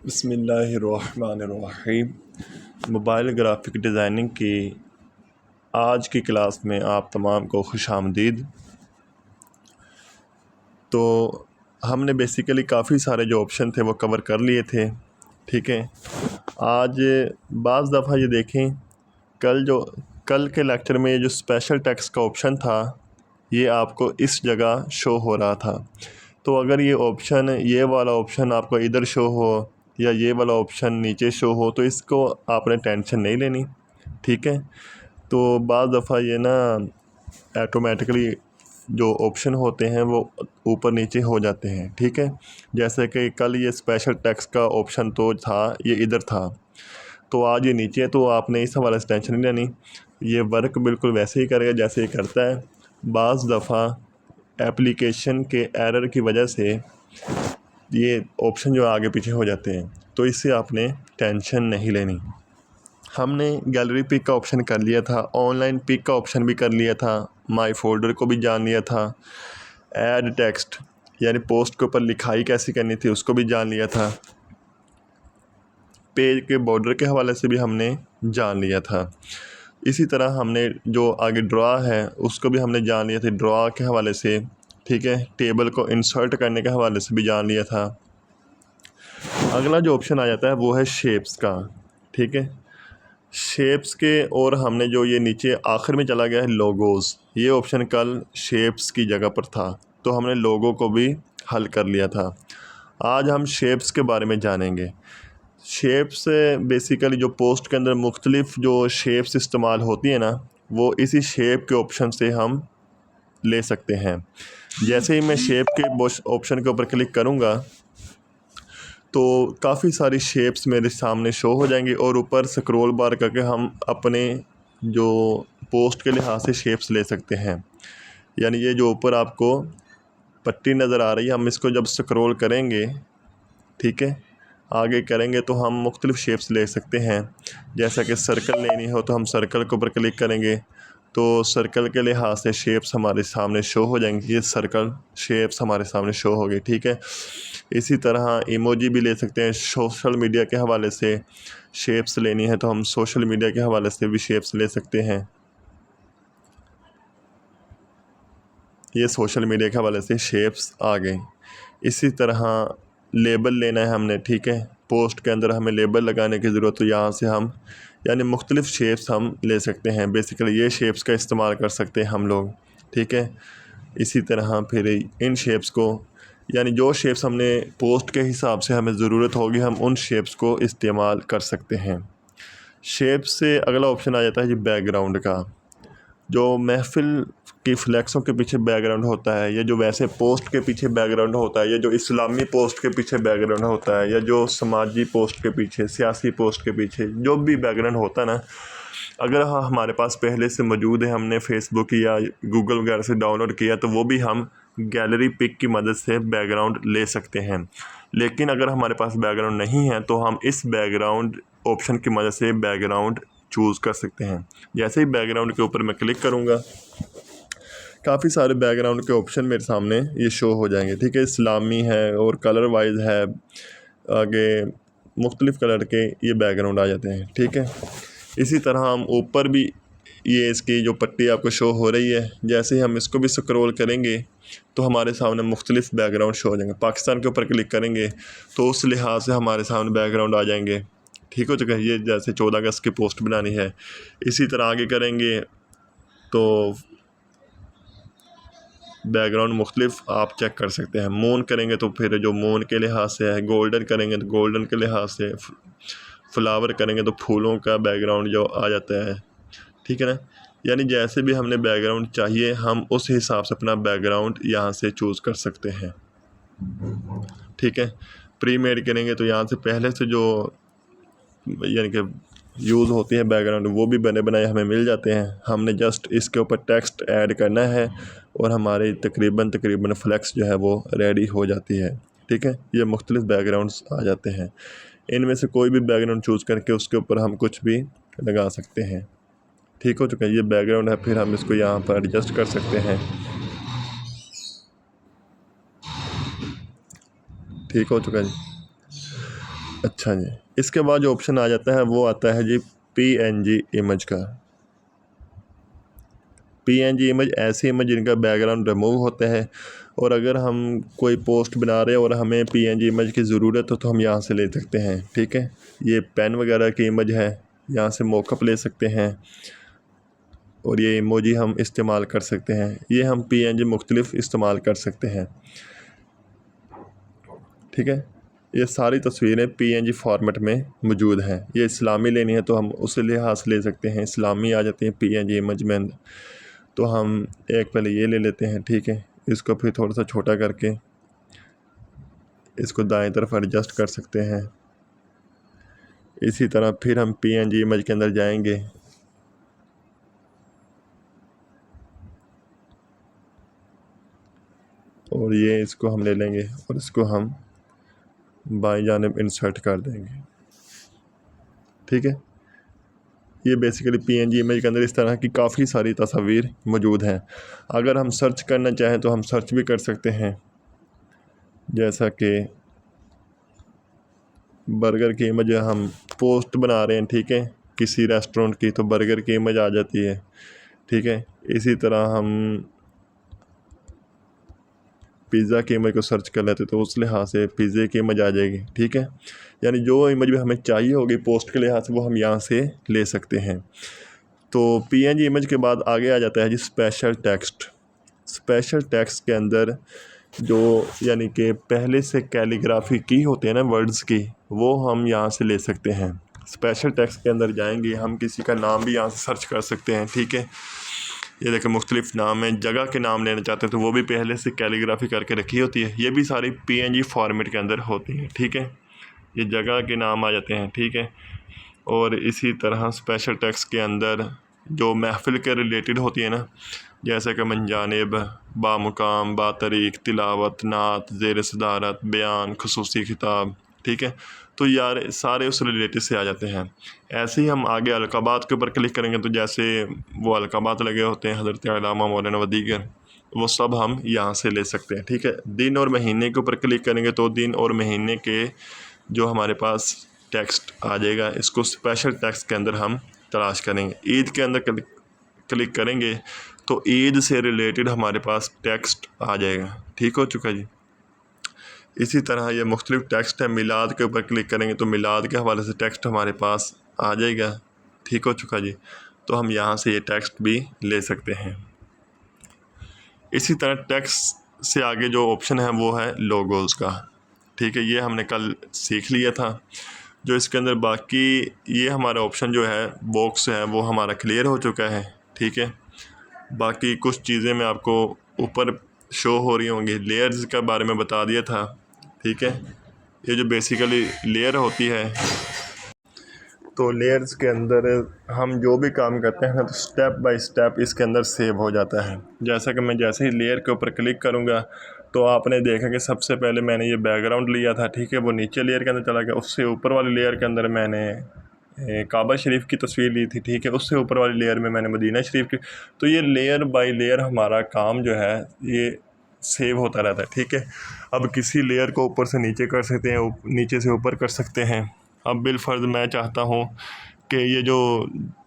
बिस्मिल्लाहिर्रहमानिर्रहीम। Mobile graphic designing की आज की क्लास में आप तमाम को खुशामदीद। तो हमने बेसिकली काफ़ी सारे जो ऑप्शन थे वो कवर कर लिए थे, ठीक है। आज बाज़ दफ़ा ये देखें, कल के लेक्चर में ये जो स्पेशल टेक्स्ट का ऑप्शन था ये आपको इस जगह शो हो रहा था। तो अगर ये वाला ऑप्शन आपको इधर शो हो या ये वाला ऑप्शन नीचे शो हो तो इसको आपने टेंशन नहीं लेनी, ठीक है। तो बाज़ दफ़ा ये ना ऑटोमेटिकली जो ऑप्शन होते हैं वो ऊपर नीचे हो जाते हैं, ठीक है। जैसे कि कल ये स्पेशल टेक्स्ट का ऑप्शन तो था, ये इधर था, तो आज ये नीचे है, तो आपने इस हवाले से टेंशन नहीं लेनी। ये वर्क बिल्कुल वैसे ही करेगा जैसे ये करता है। बाज़ दफ़ा एप्लीकेशन के एरर की वजह से ये ऑप्शन जो आगे पीछे हो जाते हैं, तो इससे आपने टेंशन नहीं लेनी। हमने गैलरी पिक का ऑप्शन कर लिया था, ऑनलाइन पिक का ऑप्शन भी कर लिया था, माई फोल्डर को भी जान लिया था, ऐड टेक्स्ट यानी पोस्ट के ऊपर लिखाई कैसी करनी थी उसको भी जान लिया था, पेज के बॉर्डर के हवाले से भी हमने जान लिया था। इसी तरह हमने जो आगे ड्रा है उसको भी हमने जान लिया था ड्रा के हवाले से, ठीक है। टेबल को इंसर्ट करने के हवाले से भी जान लिया था। अगला जो ऑप्शन आ जाता है वो है शेप्स का, ठीक है। शेप्स के और हमने जो ये नीचे आखिर में चला गया है लोगोज़, ये ऑप्शन कल शेप्स की जगह पर था, तो हमने लोगो को भी हल कर लिया था। आज हम शेप्स के बारे में जानेंगे। शेप्स बेसिकली जो पोस्ट के अंदर मुख्तलिफ जो शेप्स इस्तेमाल होती हैं ना, वो इसी शेप के ऑप्शन से हम ले सकते हैं। जैसे ही मैं शेप के ऑप्शन के ऊपर क्लिक करूँगा तो काफ़ी सारी शेप्स मेरे सामने शो हो जाएंगी और ऊपर स्क्रॉल बार करके हम अपने जो पोस्ट के लिहाज से शेप्स ले सकते हैं। यानी ये जो ऊपर आपको पट्टी नज़र आ रही है, हम इसको जब स्क्रॉल करेंगे, ठीक है, आगे करेंगे तो हम मुख्तलिफ शेप्स ले सकते हैं। जैसा कि सर्कल लेनी हो तो हम सर्कल के ऊपर क्लिक करेंगे तो सर्कल के लिहाज से शेप्स हमारे सामने शो हो जाएंगी। ये सर्कल शेप्स हमारे सामने शो हो गई, ठीक है। इसी तरह इमोजी भी ले सकते हैं। सोशल मीडिया के हवाले से शेप्स लेनी है तो हम सोशल मीडिया के हवाले से भी शेप्स ले सकते हैं। ये सोशल मीडिया के हवाले से शेप्स आ गए। इसी तरह लेबल लेना है हमने, ठीक है। पोस्ट के अंदर हमें लेबल लगाने की ज़रूरत, तो यहाँ से हम यानी मुख्तलिफ शेप्स हम ले सकते हैं। बेसिकली ये शेप्स का इस्तेमाल कर सकते हैं हम लोग, ठीक है। इसी तरह फिर इन शेप्स को यानी जो शेप्स हमने पोस्ट के हिसाब से हमें ज़रूरत होगी हम उन शेप्स को इस्तेमाल कर सकते हैं। शेप्स से अगला ऑप्शन आ जाता है जी बैकग्राउंड का। जो महफ़िल की फ्लैक्सों के पीछे बैकग्राउंड होता है, या जो वैसे पोस्ट के पीछे बैकग्राउंड होता है, या जो इस्लामी पोस्ट के पीछे बैकग्राउंड होता है, या जो समाजी पोस्ट के पीछे, सियासी पोस्ट के पीछे जो भी बैकग्राउंड होता है ना, अगर हमारे पास पहले से मौजूद है, हमने फ़ेसबुक या गूगल वगैरह से डाउनलोड किया, तो वो भी हम गैलरी पिक की मदद से बैकग्राउंड ले सकते हैं। लेकिन अगर हमारे पास बैकग्राउंड नहीं है तो हम इस बैकग्राउंड ऑप्शन की मदद से बैकग्राउंड चूज़ कर सकते हैं। जैसे ही बैकग्राउंड के ऊपर मैं क्लिक करूँगा काफ़ी सारे बैकग्राउंड के ऑप्शन मेरे सामने ये शो हो जाएंगे, ठीक है। इस्लामी है और कलर वाइज है, आगे मुख्तलिफ़ कलर के ये बैकग्राउंड आ जाते हैं, ठीक है। इसी तरह हम ऊपर भी ये इसकी जो पट्टी आपको शो हो रही है, जैसे ही हम इसको भी स्क्रॉल करेंगे तो हमारे सामने मुख्तलिफ़ बैकग्राउंड शो हो जाएंगे। पाकिस्तान के ऊपर क्लिक करेंगे तो उस लिहाज से हमारे सामने बैकग्राउंड आ जाएंगे, ठीक हो चुका है। ये जैसे 14 अगस्त की पोस्ट बनानी है, इसी तरह आगे करेंगे तो बैकग्राउंड मुख्तलिफ आप चेक कर सकते हैं। मून करेंगे तो फिर जो मून के लिहाज से है, गोल्डन करेंगे तो गोल्डन के लिहाज से, फ्लावर करेंगे तो फूलों का बैकग्राउंड जो आ जाता है, ठीक है ना। यानी जैसे भी हमने बैकग्राउंड चाहिए हम उस हिसाब से अपना बैकग्राउंड यहाँ से चूज़ कर सकते हैं, ठीक है। प्री मेड करेंगे तो यहाँ से पहले से जो यानी कि यूज़ होती है बैकग्राउंड वो भी बने बनाए हमें मिल जाते हैं। हमने जस्ट इसके ऊपर टेक्स्ट ऐड करना है और हमारे तकरीबन फ्लैक्स जो है वो रेडी हो जाती है, ठीक है। ये मुख्तलिफ़ बैकग्राउंड्स आ जाते हैं, इनमें से कोई भी बैकग्राउंड चूज़ करके उसके ऊपर हम कुछ भी लगा सकते हैं, ठीक हो चुका है। ये बैकग्राउंड है, फिर हम इसको यहाँ पर एडजस्ट कर सकते हैं, ठीक हो चुका है जी। अच्छा जी, इसके बाद जो ऑप्शन आ जाता है वो आता है जी PNG इमेज का। PNG इमेज ऐसी इमेज जिनका बैकग्राउंड रिमूव होता है, और अगर हम कोई पोस्ट बना रहे हैं और हमें PNG इमेज की ज़रूरत हो तो हम यहाँ से ले सकते हैं, ठीक है। ये पेन वगैरह की इमेज है, यहाँ से मॉकअप ले सकते हैं और ये इमोजी हम इस्तेमाल कर सकते हैं। ये हम PNG मुख्तलिफ इस्तेमाल कर सकते हैं, ठीक है। ये सारी तस्वीरें PNG फॉर्मेट में मौजूद हैं। ये इस्लामी लेनी है तो हम उस लिहाज से ले सकते हैं, इस्लामी आ जाती है PNG इमेज में। तो हम एक पहले ये ले लेते हैं, ठीक है। इसको फिर थोड़ा सा छोटा करके इसको दाएं तरफ एडजस्ट कर सकते हैं। इसी तरह फिर हम PNG इमेज के अंदर जाएंगे और ये इसको हम ले लेंगे और इसको हम बाईं जानिब इंसर्ट कर देंगे, ठीक है। ये बेसिकली PNG इमेज के अंदर इस तरह की काफ़ी सारी तस्वीर मौजूद हैं। अगर हम सर्च करना चाहें तो हम सर्च भी कर सकते हैं, जैसा कि बर्गर की इमेज हम पोस्ट बना रहे हैं, ठीक है, किसी रेस्टोरेंट की, तो बर्गर की इमेज आ जाती है, ठीक है। इसी तरह हम पिज़्ज़ा की इमेज को सर्च कर लेते तो उस लिहाज से पिज़्ज़े की इमेज आ जाएगी, ठीक है। यानी जो इमेज भी हमें चाहिए होगी पोस्ट के लिहाज से वो हम यहाँ से ले सकते हैं। तो PNG इमेज के बाद आगे आ जाता है जी स्पेशल टेक्स्ट। स्पेशल टेक्स्ट के अंदर जो यानी कि पहले से कैलीग्राफी की होती है ना वर्ड्स की, वो हम यहाँ से ले सकते हैं। स्पेशल टेक्स्ट के अंदर जाएंगे, हम किसी का नाम भी यहाँ से सर्च कर सकते हैं, ठीक है। ये देखें मुख्तलिफ नाम है, जगह के नाम लेना चाहते हैं तो वो भी पहले से कैलीग्राफी करके रखी होती है। ये भी सारी PNG फॉर्मेट के अंदर होती हैं, ठीक है। ये जगह के नाम आ जाते हैं, ठीक है। और इसी तरह स्पेशल टेक्स्ट के अंदर जो महफिल के रिलेटेड होती है ना, जैसे कि मंजानिब, बामुकाम, बातरीक, तिलावत, नात, ज़ेर सदारत, बयान, खुसूसी खिताब, ठीक है। तो यार सारे उस रिलेटेड से आ जाते हैं। ऐसे ही हम आगे अलकाबात के ऊपर क्लिक करेंगे तो जैसे वो अलकाबात लगे होते हैं हज़रत अल्लामा मौलाना व दीगर, वो सब हम यहाँ से ले सकते हैं, ठीक है। दिन और महीने के ऊपर क्लिक करेंगे तो दिन और महीने के जो हमारे पास टेक्स्ट आ जाएगा, इसको स्पेशल टेक्स्ट के अंदर हम तलाश करेंगे। ईद के अंदर क्लिक करेंगे तो ईद से रिलेटेड हमारे पास टेक्स्ट आ जाएगा, ठीक हो चुका जी। इसी तरह ये मुख्तलिफ टेक्स्ट है। मिलाद के ऊपर क्लिक करेंगे तो मिलाद के हवाले से टेक्स्ट हमारे पास आ जाएगा, ठीक हो चुका जी। तो हम यहाँ से ये टेक्स्ट भी ले सकते हैं। इसी तरह टेक्स्ट से आगे जो ऑप्शन है वो है लोगोज़ का, ठीक है। ये हमने कल सीख लिया था। जो इसके अंदर बाकी ये हमारा ऑप्शन जो है बॉक्स है वो हमारा क्लियर हो चुका है, ठीक है। बाकी कुछ चीज़ें मैं आपको ऊपर शो हो रही होंगी, लेयर्स के बारे में बता दिया था, ठीक है। ये जो बेसिकली लेयर होती है, तो लेयर्स के अंदर हम जो भी काम करते हैं ना तो स्टेप बाय स्टेप इसके अंदर सेव हो जाता है। जैसा कि मैं जैसे ही लेयर के ऊपर क्लिक करूँगा तो आपने देखा कि सबसे पहले मैंने ये बैकग्राउंड लिया था, ठीक है, वो नीचे लेयर के अंदर चला गया। उससे ऊपर वाली लेयर के अंदर मैंने काबा शरीफ की तस्वीर ली थी, ठीक है। उससे ऊपर वाली लेयर में मैंने मदीना शरीफ की। तो ये लेयर बाय लेयर हमारा काम जो है ये सेव होता रहता है, ठीक है। अब किसी लेयर को ऊपर से नीचे कर सकते हैं, नीचे से ऊपर कर सकते हैं। अब बिलफर्ज मैं चाहता हूँ कि ये जो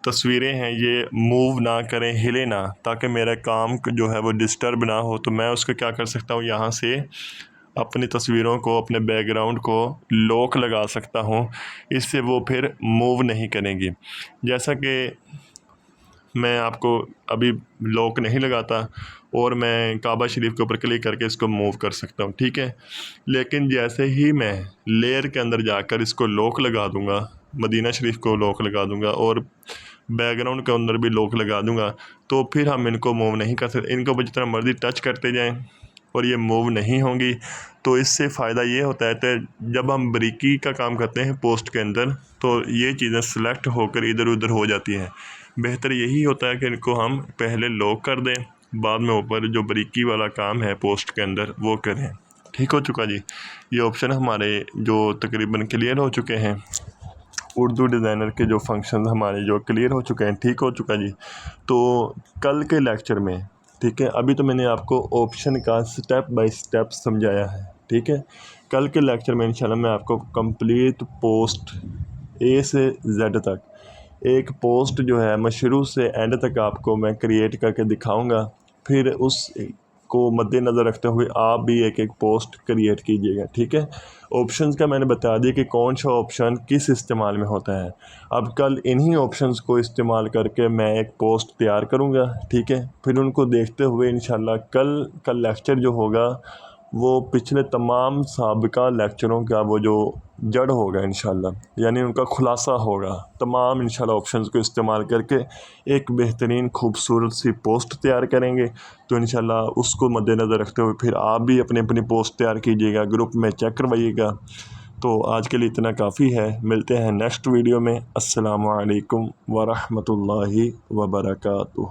तस्वीरें हैं ये मूव ना करें, हिले ना, ताकि मेरा काम जो है वो डिस्टर्ब ना हो, तो मैं उसको क्या कर सकता हूँ, यहाँ से अपनी तस्वीरों को, अपने बैकग्राउंड को लॉक लगा सकता हूँ। इससे वो फिर मूव नहीं करेंगी। जैसा कि मैं आपको अभी लॉक नहीं लगाता और मैं काबा शरीफ के ऊपर क्लिक करके इसको मूव कर सकता हूँ, ठीक है। लेकिन जैसे ही मैं लेयर के अंदर जाकर इसको लॉक लगा दूँगा, मदीना शरीफ को लॉक लगा दूँगा और बैकग्राउंड के अंदर भी लॉक लगा दूँगा, तो फिर हम इनको मूव नहीं कर सकते। इनको जितना मर्ज़ी टच करते जाएँ और ये मूव नहीं होंगी। तो इससे फ़ायदा ये होता है कि जब हम बारीकी का काम करते हैं पोस्ट के अंदर तो ये चीज़ें सेलेक्ट होकर इधर उधर हो जाती हैं। बेहतर यही होता है कि इनको हम पहले लॉक कर दें, बाद में ऊपर जो बारीकी वाला काम है पोस्ट के अंदर वो करें, ठीक हो चुका जी। ये ऑप्शन हमारे जो तकरीबन क्लियर हो चुके हैं। उर्दू डिज़ाइनर के जो फंक्शन हमारे जो क्लियर हो चुके हैं, ठीक हो चुका जी। तो कल के लेक्चर में, ठीक है, अभी तो मैंने आपको ऑप्शन का स्टेप बाय स्टेप समझाया है, ठीक है। कल के लेक्चर में इंशाल्लाह मैं आपको कंप्लीट पोस्ट ए से जेड तक एक पोस्ट जो है मैं शुरू से एंड तक आपको मैं क्रिएट करके दिखाऊंगा। फिर उस को मद्देनज़र रखते हुए आप भी एक एक पोस्ट क्रिएट कीजिएगा, ठीक है। ऑप्शंस का मैंने बता दिया कि कौन सा ऑप्शन किस इस्तेमाल में होता है। अब कल इन्हीं ऑप्शंस को इस्तेमाल करके मैं एक पोस्ट तैयार करूँगा, ठीक है। फिर उनको देखते हुए इंशाल्लाह कल का लेक्चर जो होगा वो पिछले तमाम साबिका लेक्चरों का वो जो जड़ होगा इंशाल्लाह, यानी उनका खुलासा होगा। तमाम इंशाल्लाह ऑप्शंस को इस्तेमाल करके एक बेहतरीन खूबसूरत सी पोस्ट तैयार करेंगे। तो इंशाल्लाह उसको मद्देनज़र रखते हुए फिर आप भी अपनी अपनी पोस्ट तैयार कीजिएगा, ग्रुप में चेक करवाइएगा। तो आज के लिए इतना काफ़ी है, मिलते हैं नेक्स्ट वीडियो में। अस्सलामु अलैकुम व रहमतुल्लाहि व बरकातुहू।